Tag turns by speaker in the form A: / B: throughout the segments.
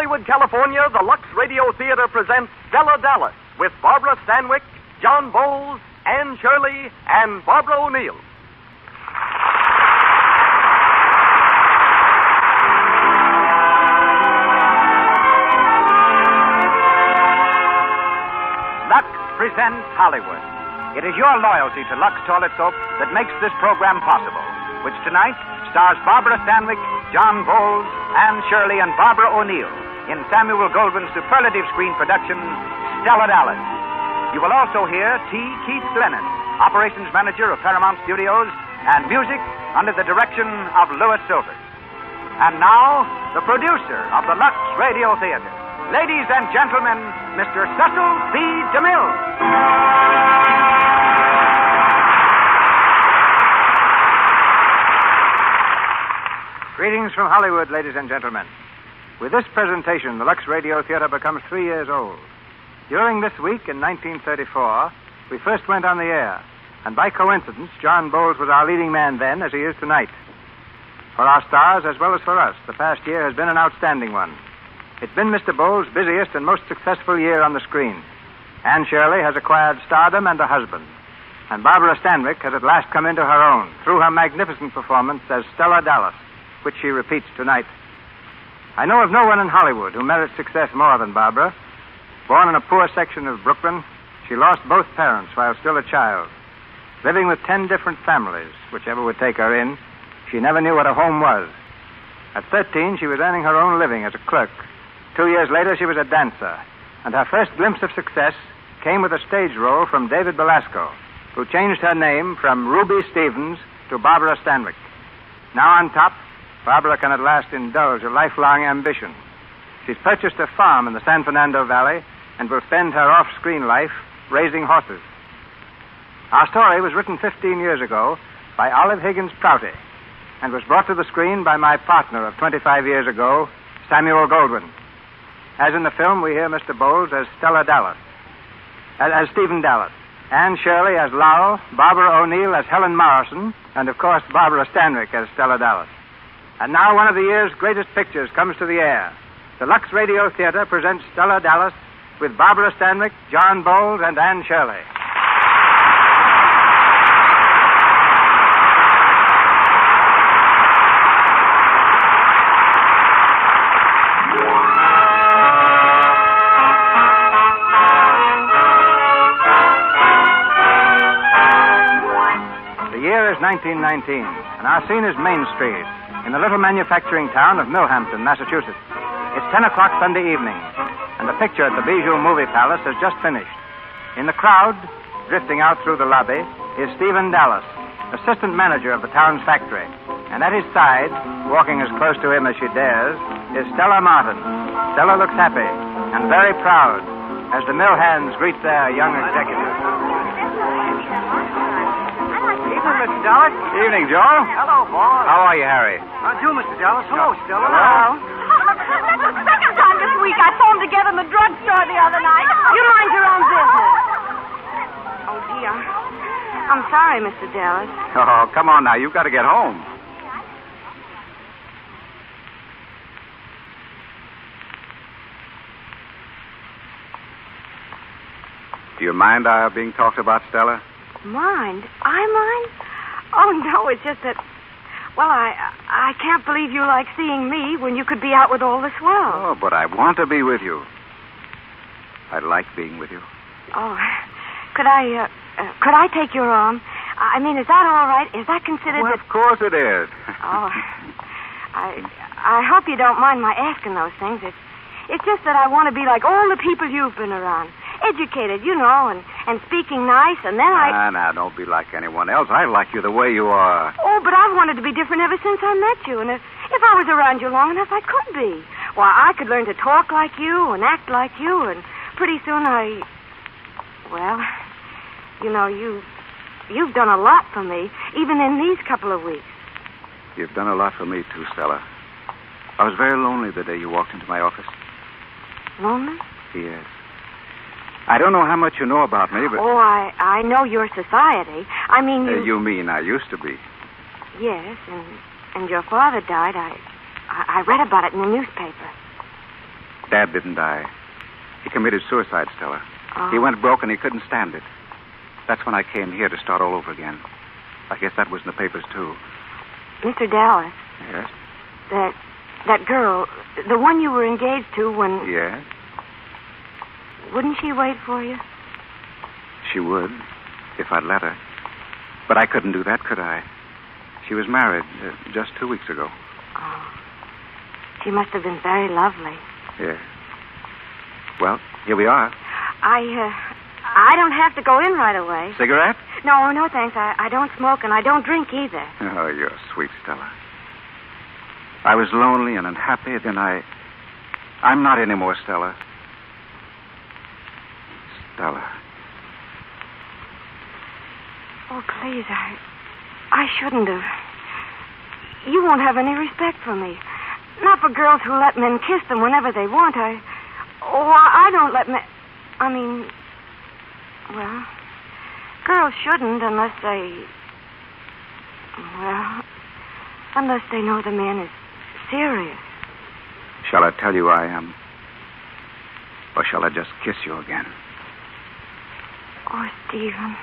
A: Hollywood, California, the Lux Radio Theater presents Stella Dallas with Barbara Stanwyck, John Bowles, Anne Shirley, and Barbara O'Neill.
B: Lux presents Hollywood. It is your loyalty to Lux Toilet Soap that makes this program possible, which tonight stars Barbara Stanwyck, John Bowles, Anne Shirley, and Barbara O'Neill in Samuel Goldwyn's superlative screen production, Stella Dallas. You will also hear T. Keith Glennon, operations manager of Paramount Studios, and music under the direction of Louis Silvers. And now, the producer of the Lux Radio Theater. Ladies and gentlemen, Mr. Cecil B. DeMille.
C: Greetings from Hollywood, ladies and gentlemen. With this presentation, the Lux Radio Theater becomes 3 years old. During this week in 1934, we first went on the air, and by coincidence, John Bowles was our leading man then, as he is tonight. For our stars, as well as for us, the past year has been an outstanding one. It's been Mr. Bowles' busiest and most successful year on the screen. Anne Shirley has acquired stardom and a husband. And Barbara Stanwyck has at last come into her own through her magnificent performance as Stella Dallas, which she repeats tonight. I know of no one in Hollywood who merits success more than Barbara. Born in a poor section of Brooklyn, she lost both parents while still a child. Living with 10 different families, whichever would take her in, she never knew what a home was. At 13, she was earning her own living as a clerk. 2 years later, she was a dancer. And her first glimpse of success came with a stage role from David Belasco, who changed her name from Ruby Stevens to Barbara Stanwyck. Now on top, Barbara can at last indulge a lifelong ambition. She's purchased a farm in the San Fernando Valley and will spend her off-screen life raising horses. Our story was written 15 years ago by Olive Higgins Prouty and was brought to the screen by my partner of 25 years ago, Samuel Goldwyn. As in the film, we hear Mr. Bowles as Stella Dallas, as Stephen Dallas, Anne Shirley as Laurel, Barbara O'Neill as Helen Morrison, and, of course, Barbara Stanwyck as Stella Dallas. And now one of the year's greatest pictures comes to the air. The Lux Radio Theater presents Stella Dallas with Barbara Stanwyck, John Bowles, and Anne Shirley. The year is 1919, and our scene is Main Street, in the little manufacturing town of Millhampton, Massachusetts. It's 10 o'clock Sunday evening, and the picture at the Bijou Movie Palace has just finished. In the crowd, drifting out through the lobby, is Stephen Dallas, assistant manager of the town's factory. And at his side, walking as close to him as she dares, is Stella Martin. Stella looks happy and very proud as the mill hands greet their young executive.
D: Mr. Dallas.
B: Evening, Joe.
A: Hello, boss.
B: How are you, Harry?
D: How do, Mr. Dallas? Hello, Stella.
B: Hello.
E: That's the second time this week I saw them together in the drugstore the other night. You mind your own business.
F: Oh, dear. I'm sorry, Mr. Dallas.
B: Oh, come on now. You've got to get home. Do you mind our being talked about, Stella?
F: Mind? I mind? Oh, no, it's just that... Well, I can't believe you like seeing me when you could be out with all the swells.
B: Oh, but I want to be with you. I like being with you.
F: Oh, could I take your arm? I mean, is that all right? Is that considered...
B: Well, of course it is.
F: Oh, I hope you don't mind my asking those things. It's just that I want to be like all the people you've been around. Educated, you know, and speaking nice, and then
B: Now, don't be like anyone else. I like you the way you are.
F: Oh, but I've wanted to be different ever since I met you, and if I was around you long enough, I could be. Why, I could learn to talk like you and act like you, and pretty soon well, you know, you've done a lot for me, even in these couple of weeks.
B: You've done a lot for me, too, Stella. I was very lonely the day you walked into my office.
F: Lonely?
B: Yes. I don't know how much you know about me, but...
F: Oh, I know your society. I mean,
B: you mean I used to be.
F: Yes, and your father died. I read about it in the newspaper.
B: Dad didn't die. He committed suicide, Stella.
F: Oh.
B: He went broke and he couldn't stand it. That's when I came here to start all over again. I guess that was in the papers, too.
F: Mr. Dallas.
B: Yes?
F: That girl, the one you were engaged to when...
B: Yes?
F: Wouldn't she wait for you?
B: She would, if I'd let her. But I couldn't do that, could I? She was married just 2 weeks ago.
F: Oh. She must have been very lovely.
B: Yes. Well, here we are.
F: I don't have to go in right away.
B: Cigarette?
F: No, thanks. I don't smoke, and I don't drink either.
B: Oh, you're sweet, Stella. I was lonely and unhappy, then I'm not anymore, Stella. Stella.
F: Oh, please, I shouldn't have. You won't have any respect for me. Not for girls who let men kiss them whenever they want. I don't let men... Well, girls shouldn't unless they know the man is serious.
B: Shall I tell you I am? Or shall I just kiss you again?
F: Oh, Stephen.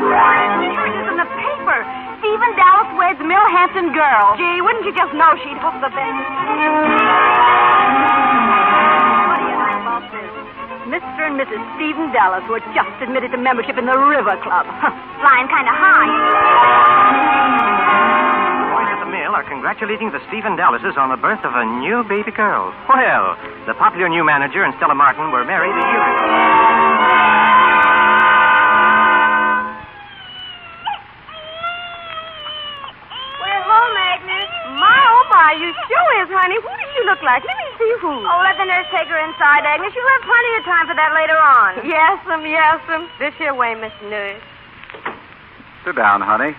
F: Here it is in the paper. Stephen Dallas weds Millhampton girl. Gee, wouldn't you just know she'd hope the best? What do you know about this? Mr. and Mrs. Stephen Dallas were just admitted to membership in the River Club. Flying kind of high.
D: Boys at the mill are congratulating the Stephen Dallases on the birth of a new baby girl. Well, the popular new manager and Stella Martin were married a year ago.
F: We're home, Agnes. My, you sure is, honey. Who does she look like? Let me see who. Oh, let the nurse take her inside, Agnes. You'll have plenty of time for that later on. Yes'm. This here way, Miss Nurse.
B: Sit down, honey.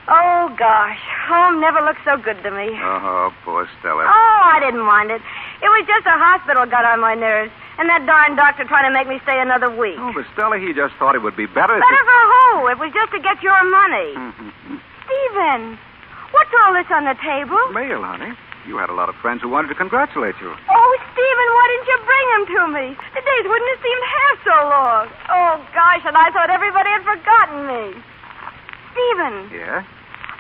F: Oh, gosh. Home never looked so good to me.
B: Oh, poor Stella.
F: Oh, I didn't mind it. It was just a hospital got on my nerves. And that darn doctor trying to make me stay another week.
B: Oh, but Stella, he just thought it would be better
F: Better for who? It was just to get your money. Stephen, what's all this on the table?
B: Mail, honey. You had a lot of friends who wanted to congratulate you.
F: Oh, Stephen, why didn't you bring them to me? The days wouldn't have seemed half so long. Oh, gosh, and I thought everybody had forgotten me. Stephen.
B: Yeah?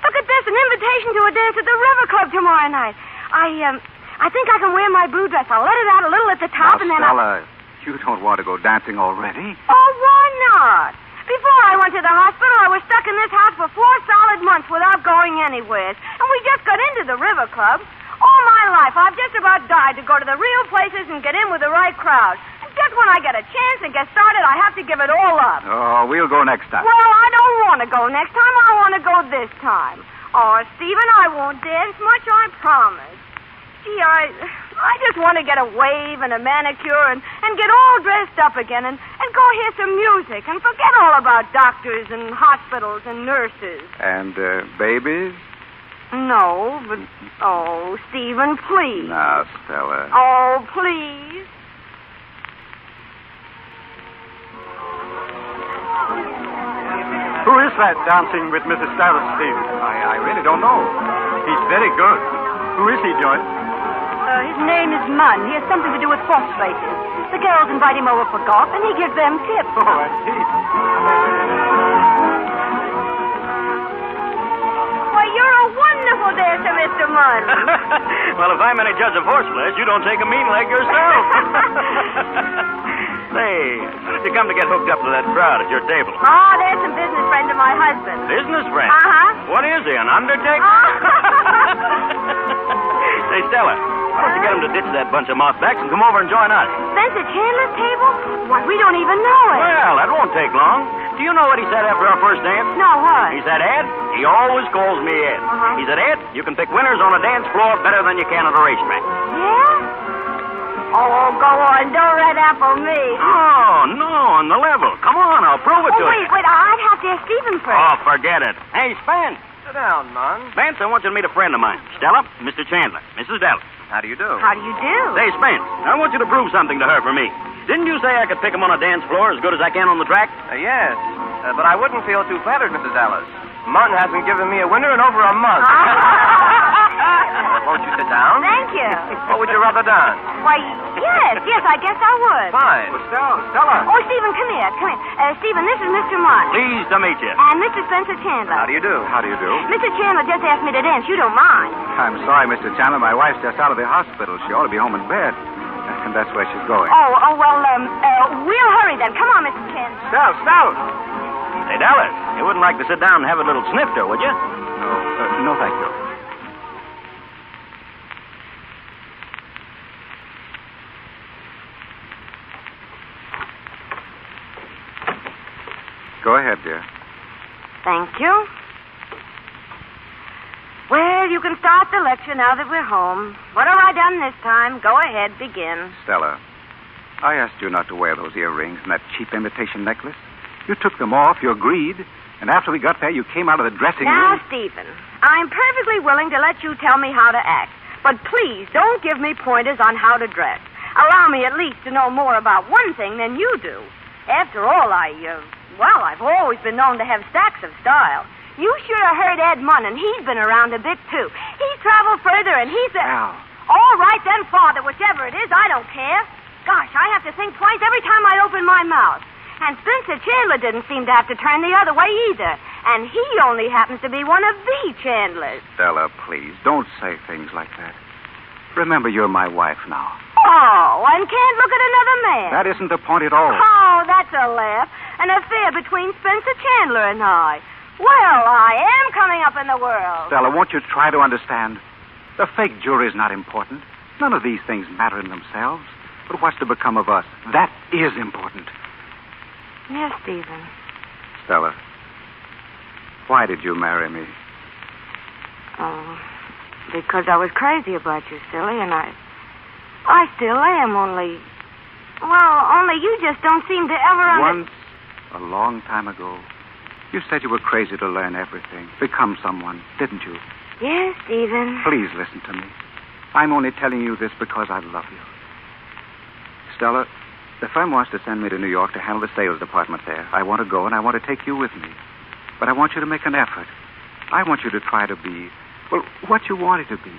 F: Look at this, an invitation to a dance at the River Club tomorrow night. I think I can wear my blue dress. I'll let it out a little at the top
B: now,
F: and then
B: Stella, you don't want to go dancing already?
F: Oh, why not? Before I went to the hospital, I was stuck in this house for 4 solid months without going anywhere. And we just got into the River Club. All my life, I've just about died to go to the real places and get in with the right crowd. And just when I get a chance and get started, I have to give it all up.
B: Oh, we'll go next time.
F: Well, I don't want to go next time. I want to go this time. Oh, Stephen, I won't dance much, I promise. Gee, I just want to get a wave and a manicure and get all dressed up again and go hear some music and forget all about doctors and hospitals and nurses.
B: And babies?
F: No, but... Oh, Stephen, please.
B: Now, Stella.
F: Oh, please.
C: Who is that dancing with Mrs. Dallas, Stephen?
B: I really don't know.
C: He's very good. Who is he, Joyce?
F: His name is Munn. He has something to do with horse racing. The girls invite him over for golf, and he gives them tips.
C: Oh, I see.
F: Why, you're a wonderful dancer, Mr. Munn.
D: Well, if I'm any judge of horseflesh, you don't take a mean leg yourself. Say, how did you come to get hooked up to that crowd at your table?
F: Oh, there's some business friend of my husband.
D: Business friend?
F: Uh-huh.
D: What is he, an undertaker? Say, Stella, why don't you get him to ditch that bunch of mothbacks and come over and join us?
F: Spencer Chandler's table? Why, we don't even know it.
D: Well, that won't take long. Do you know what he said after our first dance?
F: No, what?
D: He said, Ed, he always calls me Ed.
F: Uh-huh.
D: He said, Ed, you can pick winners on a dance floor better than you can at a racetrack.
F: Yeah? Oh, go on. Don't red apple me.
D: Oh, no, on the level. Come on, I'll prove it to you.
F: Wait. I'd have to ask Stephen first.
D: Oh, forget it. Hey, Spence.
C: Sit down, Munn.
D: Spence, I want you to meet a friend of mine. Stella, Mr. Chandler, Mrs. Dallas.
C: How do you do?
F: How do you do?
D: Say, Spence, I want you to prove something to her for me. Didn't you say I could pick 'em on a dance floor as good as I can on the track?
C: Yes, but I wouldn't feel too flattered, Mrs. Dallas. Munn hasn't given me a winner in over a month.
D: Won't you sit down?
F: Thank you.
D: Or would you rather dance?
F: Why, yes, I guess I would.
D: Fine.
C: Well, Stella.
F: Oh, Stephen, come here. Stephen, this is Mr. Martin.
D: Pleased to meet you.
F: And Mr. Spencer Chandler.
D: How do you do?
C: How do you do?
F: Mr. Chandler just asked me to dance. You don't mind.
C: I'm sorry, Mr. Chandler. My wife's just out of the hospital. She ought to be home in bed. And that's where she's going.
F: We'll hurry then. Come on, Mr. Chandler.
C: Stella.
D: Say, Dallas, you wouldn't like to sit down and have a little snifter, would you?
C: No, thank you. Go ahead, dear.
F: Thank you. Well, you can start the lecture now that we're home. What have I done this time? Go ahead, begin.
C: Stella, I asked you not to wear those earrings and that cheap imitation necklace. You took them off, you agreed, and after we got there, you came out of the dressing
F: Now,
C: room.
F: Stephen, I'm perfectly willing to let you tell me how to act. But please, don't give me pointers on how to dress. Allow me at least to know more about one thing than you do. After all, I've always been known to have stacks of style. You should have heard Ed Munn, and he's been around a bit, too. He's traveled further, and he's a...
C: Al.
F: All right, then, Father, whichever it is, I don't care. Gosh, I have to think twice every time I open my mouth. And Spencer Chandler didn't seem to have to turn the other way either. And he only happens to be one of the Chandlers.
C: Stella, please, don't say things like that. Remember, you're my wife now.
F: Oh, and can't look at another man.
C: That isn't the point at all.
F: Oh, that's a laugh. An affair between Spencer Chandler and I. Well, I am coming up in the world.
C: Stella, won't you try to understand? The fake jury is not important. None of these things matter in themselves. But what's to become of us? That is important.
F: Yes, Stephen.
C: Stella, why did you marry me?
F: Oh, because I was crazy about you, silly, and I still am, only you just don't seem to ever...
C: Once, a long time ago, you said you were crazy to learn everything, become someone, didn't you?
F: Yes, Stephen.
C: Please listen to me. I'm only telling you this because I love you. Stella, the firm wants to send me to New York to handle the sales department there. I want to go, and I want to take you with me. But I want you to make an effort. I want you to try to be, well, what you wanted to be.